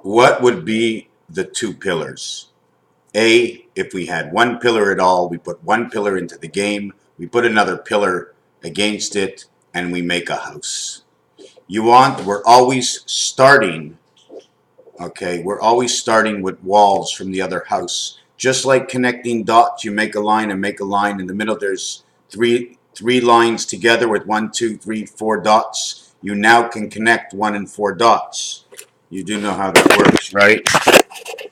What would be the two pillars? A, if we had one pillar at all, we put one pillar into the game, we put another pillar against it, and we make a house. We're always starting, okay, we're always starting with walls from the other house. Just like connecting dots, you make a line and make a line. In the middle, there's three lines together with 1, 2, 3, 4 dots. You now can connect 1 and 4 dots. You do know how that works, right?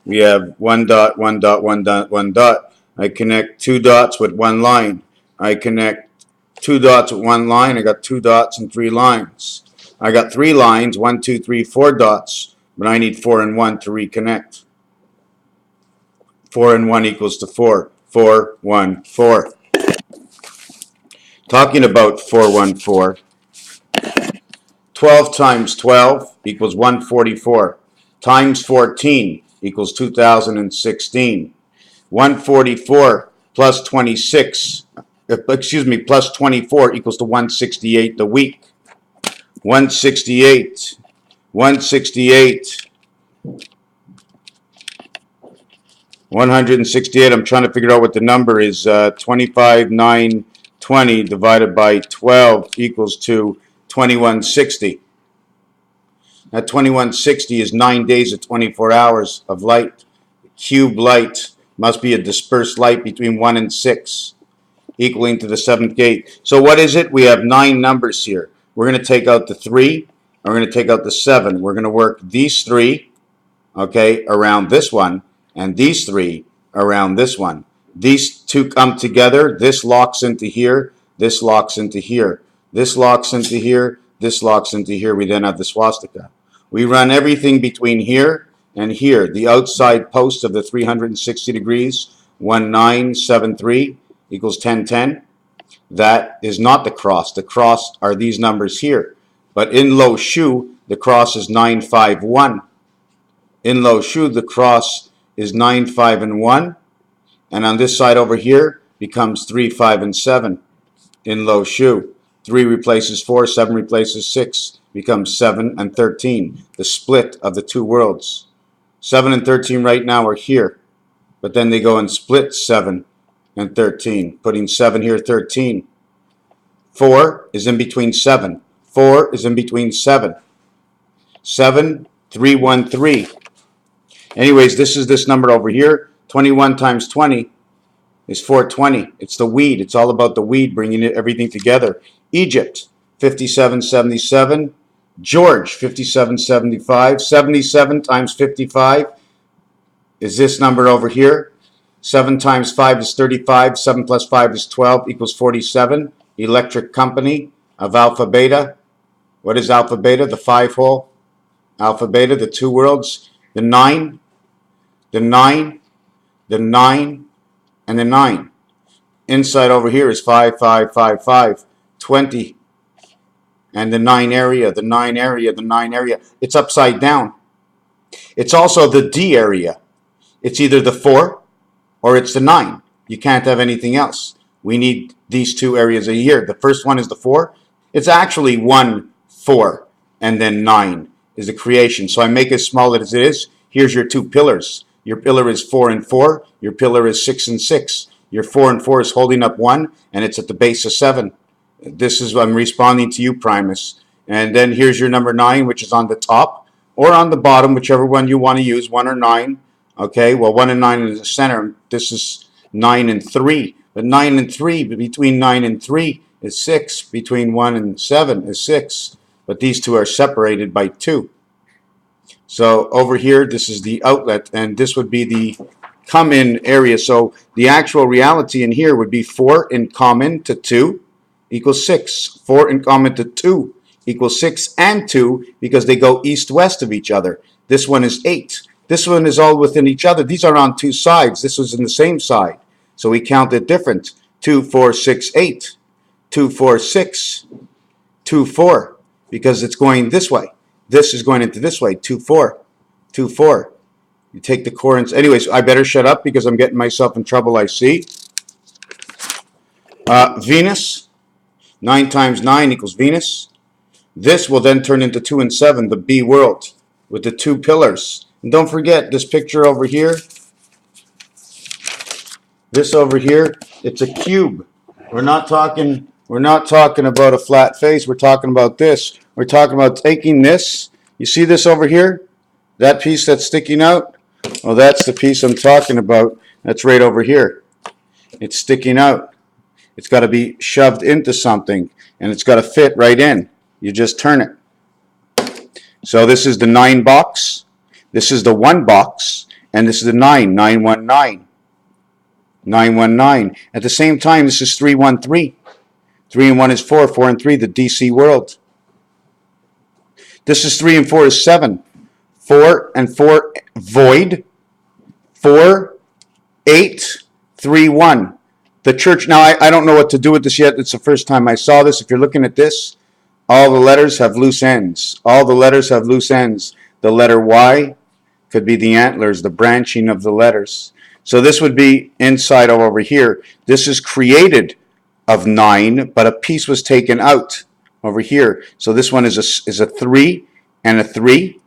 We have 1 dot, 1 dot, 1 dot, 1 dot. I connect 2 dots with 1 line. I connect 2 dots with 1 line. I got 2 dots and 3 lines. I got 3 lines, 1, 2, 3, 4 dots, but I need 4 and 1 to reconnect. 4 and 1 equals to 4. 4, 1, 4. Talking about 4, 1, 4. 12 times 12 equals 144. Times 14 equals 2016. 144 plus 26, plus 24 equals to 168 the week. 168, 168, 168. I'm trying to figure out what the number is. 25,920 divided by 12 equals to 2160. That 2160 is 9 days of 24 hours of light. Cube light must be a dispersed light between 1 and 6, equaling to the 7th gate. So what is it? We have 9 numbers here. We're going to take out the 3, and we're going to take out the 7. We're going to work these 3, okay, around this one, and these 3 around this one. These two come together. This locks into here. This locks into here. This locks into here. This locks into here. We then have the swastika. We run everything between here and here. The outside post of the 360 degrees, 1973 equals 1010. That is not the cross. The cross are these numbers here. But in Lo Shu, the cross is 951. In Lo Shu, the cross is 9, 5, and 1. And on this side over here becomes 3, 5, and 7 in Lo Shu. 3 replaces 4, 7 replaces 6, becomes 7 and 13. The split of the two worlds. 7 and 13 right now are here. But then they go and split 7 and 13. Putting 7 here, 13. 4 is in between 7. 4 is in between 7. 7, 3, 1, 3. Anyways, this is this number over here. 21 times 20 is 420. It's the weed. It's all about the weed, bringing everything together. Egypt, 5777. George, 5775. 77 times 55 is this number over here. 7 times 5 is 35. 7 plus 5 is 12 equals 47. Electric Company of Alpha Beta. What is Alpha Beta? The 5-hole. Alpha Beta, the two worlds. The 9, the 9, the 9, and the 9. Inside over here is 5, 5, 5, 5, 20. And the 9 area, the 9 area, the 9 area. It's upside down. It's also the D area. It's either the 4 or it's the 9. You can't have anything else. We need these two areas a year. The first one is the 4. It's actually 1, 4, and then 9 is the creation. So I make it as small as it is. Here's your two pillars. Your pillar is 4 and 4. Your pillar is 6 and 6. Your 4 and 4 is holding up 1, and it's at the base of 7. This is, I'm responding to you, Primus. And then here's your number 9, which is on the top or on the bottom, whichever one you want to use, 1 or 9. Okay, well, 1 and 9 is the center. This is 9 and 3. But 9 and 3, between 9 and 3 is 6. Between 1 and 7 is 6. But these two are separated by 2. So over here, this is the outlet, and this would be the come-in area. So the actual reality in here would be 4 in common to 2 equals 6. 4 in common to 2 equals 6 and 2 because they go east-west of each other. This one is 8. This one is all within each other. These are on two sides. This was in the same side. So we count it different. 2, 4, 6, 8. 2, 4, 6. 2, 4. Because it's going this way. This is going into this way. 2, 4. 2, 4. You take the coordinates. Anyways, I better shut up because I'm getting myself in trouble, I see. Venus. 9 times 9 equals Venus. This will then turn into 2 and 7, the B world, with the two pillars. And don't forget this picture over here. This over here, it's a cube. We're not talking about a flat face. We're talking about this. We're talking about taking this. You see this over here? That piece that's sticking out? Well, that's the piece I'm talking about. That's right over here. It's sticking out. It's got to be shoved into something, and it's got to fit right in. You just turn it. So this is the 9 box. This is the 1 box, and this is the 919. 919. At the same time, this is 313. 3 and 1 is 4. 4 and 3, the DC world. This is 3 and 4 is 7. 4 and 4, void. 4, 8, 3, 1. The church, now I don't know what to do with this yet. It's the first time I saw this. If you're looking at this, all the letters have loose ends. All the letters have loose ends. The letter Y could be the antlers, the branching of the letters. So this would be inside over here. This is created of 9, but a piece was taken out over here. So this one is a 3 and a 3,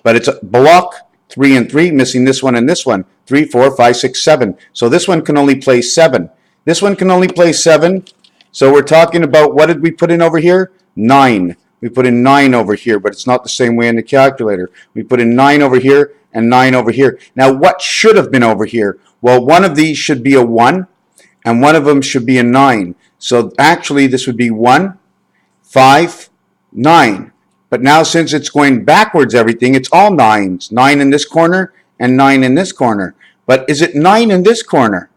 but it's a block 3 and 3, missing this one and this one. 3, 4, 5, 6, 7. So this one can only play 7. This one can only play 7. So we're talking about, what did we put in over here? 9. We put in 9 over here, but it's not the same way in the calculator. We put in 9 over here and 9 over here. Now, what should have been over here? Well, one of these should be a 1, and one of them should be a 9. So actually, this would be 1, 5, 9. But now, since it's going backwards, everything, it's all 9s. 9 in this corner and 9 in this corner. But is it 9 in this corner?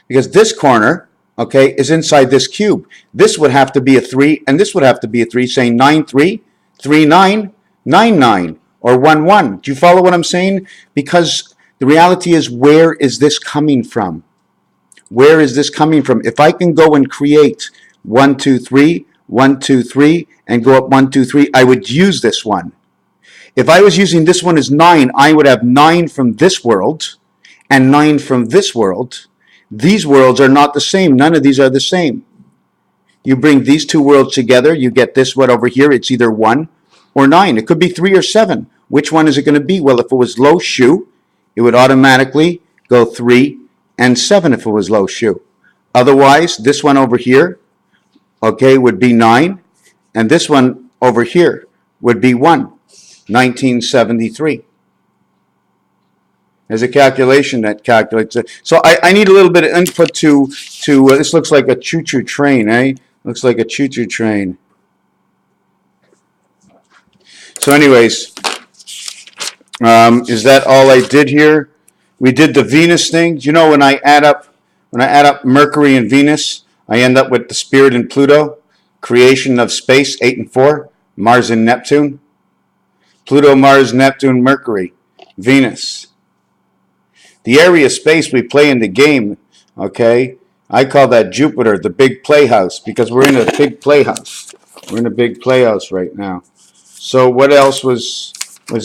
Because this corner, okay, is inside this cube. This would have to be a 3, and this would have to be a 3, saying 9, 3, 3, 9, 9, 9, or 1, 1. Do you follow what I'm saying? Because the reality is, where is this coming from? Where is this coming from? If I can go and create 1, 2, 3, 1, 2, 3, and go up 1, 2, 3, I would use this one. If I was using this one as 9, I would have 9 from this world and 9 from this world. These worlds are not the same. None of these are the same. You bring these two worlds together, you get this one over here. It's either 1 or 9. It could be 3 or 7. Which one is it going to be? Well, if it was low shu, it would automatically go 3 and 7 if it was low shu. Otherwise, this one over here, okay, would be 9. And this one over here would be 1. 1973. There's a calculation that calculates it. So I need a little bit of input to this looks like a choo-choo train, eh? Looks like a choo-choo train. So anyways, is that all I did here? We did the Venus thing. You know, when I add up Mercury and Venus, I end up with the Spirit and Pluto, creation of space, 8 and 4, Mars and Neptune, Pluto, Mars, Neptune, Mercury, Venus. The area of space we play in the game, okay, I call that Jupiter, the big playhouse, because we're in a big playhouse. We're in a big playhouse right now. So what else was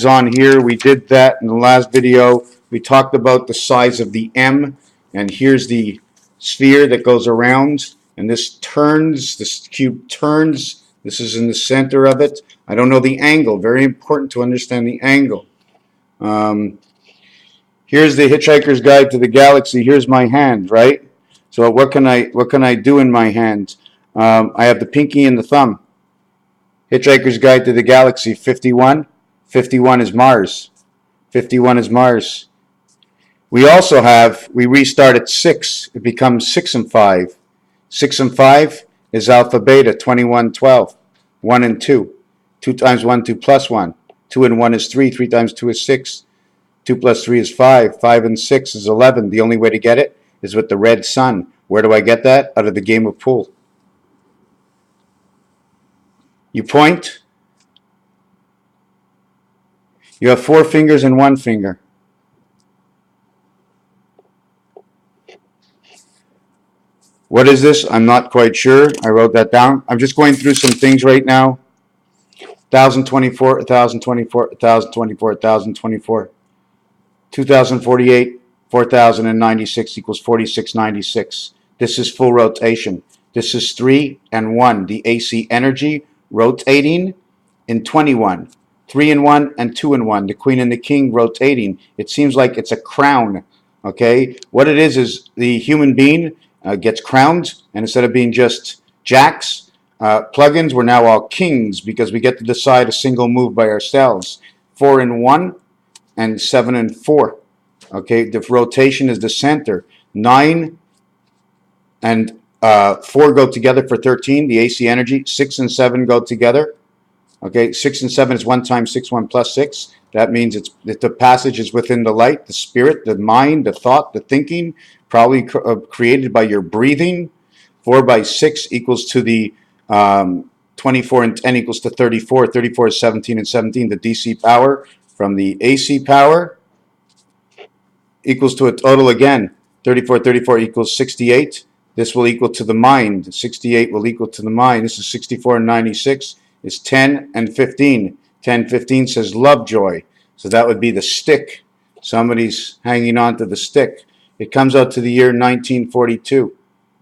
on here? We did that in the last video. We talked about the size of the M, and here's the sphere that goes around, and this turns, this cube turns. This is in the center of it. I don't know the angle. Very important to understand the angle. Here's the Hitchhiker's Guide to the Galaxy. Here's my hand, right? So what can I do in my hand? I have the pinky and the thumb. Hitchhiker's Guide to the Galaxy, 51. 51 is Mars. 51 is Mars. We also have, we restart at 6. It becomes 6 and 5. 6 and 5 is Alpha Beta, 21, 12. 1 and 2. 2 times 1, 2 plus 1. 2 and 1 is 3. 3 times 2 is 6. 2 plus 3 is 5. 5 and 6 is 11. The only way to get it is with the red sun. Where do I get that? Out of the game of pool. You point. You have 4 fingers and 1 finger. What is this? I'm not quite sure. I wrote that down. I'm just going through some things right now. 1024, 1024, 1024, 1024. 2048, 4096 equals 4696. This is full rotation. This is 3 and 1. The AC energy rotating in 21. 3 and 1 and 2 and 1. The queen and the king rotating. It seems like it's a crown. Okay, what it is the human being gets crowned, and instead of being just jacks, plugins, we're now all kings because we get to decide a single move by ourselves. 4 and 1 and 7 and 4. Okay, the rotation is the center. 9 and 4 go together for 13, the AC energy. 6 and 7 go together. Okay, 6 and 7 is 1 times 6, 1 plus 6. That means that the passage is within the light, the spirit, the mind, the thought, the thinking, probably created by your breathing. 4 by 6 equals to the 24 and 10 equals to 34. 34 is 17 and 17, the DC power from the AC power equals to a total again. 34, 34 equals 68. This will equal to the mind. 68 will equal to the mind. This is 64 and 96. Is 10 and 15. 10, 15 says Lovejoy. So that would be the stick. Somebody's hanging on to the stick. It comes out to the year 1942.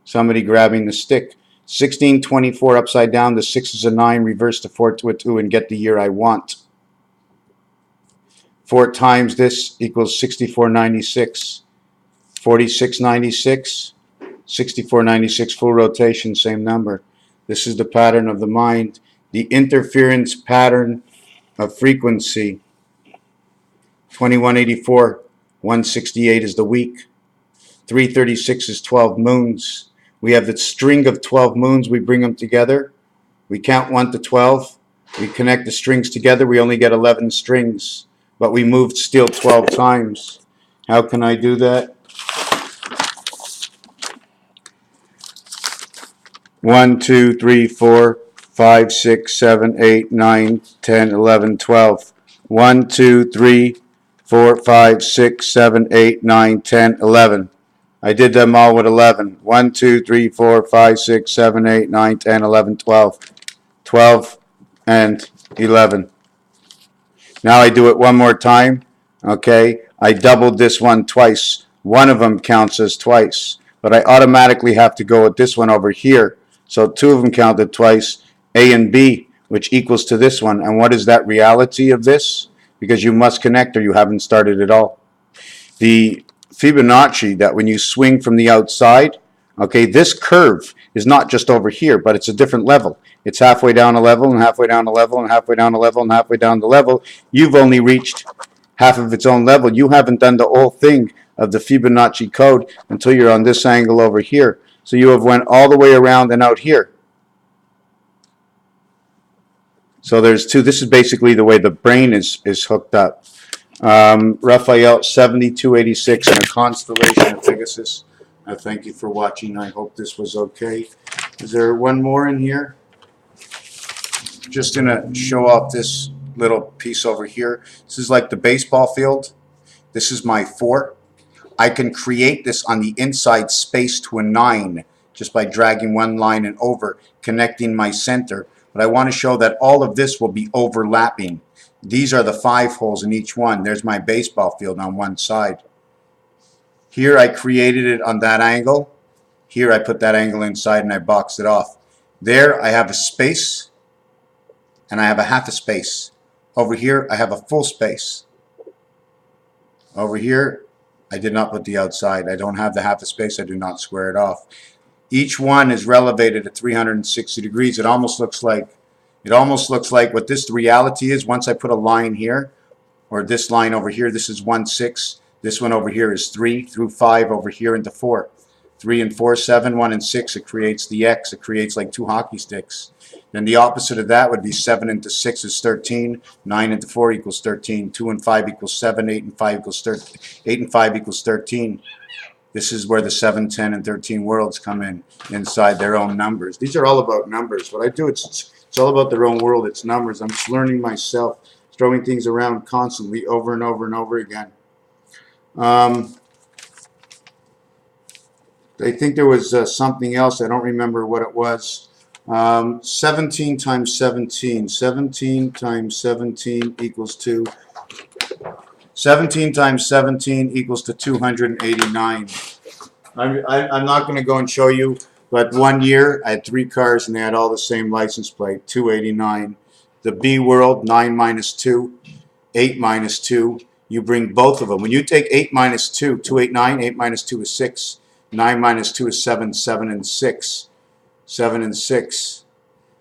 Somebody grabbing the stick. 1624 upside down. The 6 is a 9. Reverse the 4 to a 2 and get the year I want. 4 times this equals 6496. 4696. 6496 full rotation, same number. This is the pattern of the mind. The interference pattern of frequency. 2184, 168 is the week. 336 is 12 moons. We have the string of 12 moons. We bring them together. We count 1 to 12. We connect the strings together. We only get 11 strings, but we moved still 12 times. How can I do that? 1, 2, 3, 4, 5, 6, 7, 8, 9, 10, 11, 12. 1, 2, 3, 4, 5, 6, 7, 8, 9, 10, 11. I did them all with 11. 1, 2, 3, 4, 5, 6, 7, 8, 9, 10, 11, 12. 12 and 11. Now I do it one more time. Okay, I doubled this one twice. One of them counts as twice, but I automatically have to go with this one over here. So 2 of them counted twice, A and B, which equals to this one. And what is that reality of this? Because you must connect or you haven't started at all. The Fibonacci, that when you swing from the outside, okay, this curve is not just over here, but it's a different level. It's halfway down a level and halfway down a level and halfway down a level and halfway down the level. You've only reached half of its own level. You haven't done the whole thing of the Fibonacci code until you're on this angle over here. So you have went all the way around and out here. So there's 2. This is basically the way the brain is hooked up. Raphael 7286 in a constellation of Pegasus. Thank you for watching. I hope this was okay. Is there one more in here? Just going to show off this little piece over here. This is like the baseball field. This is my 4. I can create this on the inside space to a 9 just by dragging one line and over, connecting my center. But I want to show that all of this will be overlapping. These are the 5 holes in each one. There's my baseball field on one side. Here I created it on that angle. Here I put that angle inside and I boxed it off. There I have a space and I have a half a space. Over here I have a full space. Over here I did not put the outside. I don't have the half a space. I do not square it off. Each one is relevated at 360 degrees. It almost looks like what this reality is. Once I put a line here, or this line over here, this is 1, 6. This one over here is 3 through 5 over here into 4. 3 and 4, 7, 1 and 6. It creates the X. It creates like 2 hockey sticks. Then the opposite of that would be 7 into 6 is 13. 9 into 4 equals 13. 2 and 5 equals 7. 8 and 5 equals 13. 8 and 5 equals 13. This is where the 7, 10, and 13 worlds come in inside their own numbers. These are all about numbers. What I do, it's all about their own world. It's numbers. I'm just learning myself, throwing things around constantly over and over and over again. I think there was something else. I don't remember what it was. 17 times 17. 17 times 17 equals to 17 times 17 equals to 289. I'm not going to go and show you, but one year I had 3 cars and they had all the same license plate, 289. the B world, 9 minus 2, 8 minus 2. You bring both of them. When you take 8 minus 2, 2, 8, 9, 8 minus 2 is 6. 9 minus 2 is 7, 7 and 6. 7 and 6.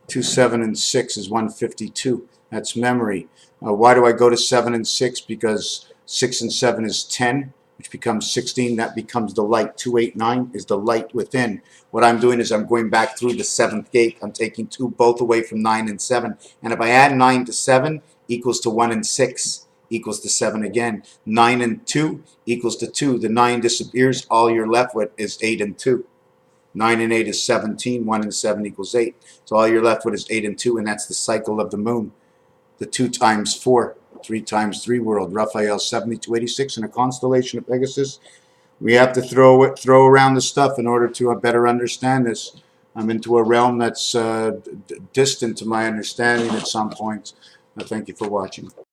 2, 7 and 6 is 152. That's memory. Why do I go to 7 and 6? Because 6 and 7 is 10, which becomes 16. That becomes the light. 2, 8, 9 is the light within. What I'm doing is I'm going back through the 7th gate. I'm taking 2 both away from 9 and 7. And if I add 9 to 7, equals to 1 and 6, equals to 7 again. 9 and 2 equals to 2. The 9 disappears. All you're left with is 8 and 2. 9 and 8 is 17. 1 and 7 equals 8. So all you're left with is 8 and 2, and that's the cycle of the moon. The 2 times 4, 3 times 3 world. Raphael 7286 in a constellation of Pegasus. We have to throw around the stuff in order to better understand this. I'm into a realm that's distant to my understanding at some points. Thank you for watching.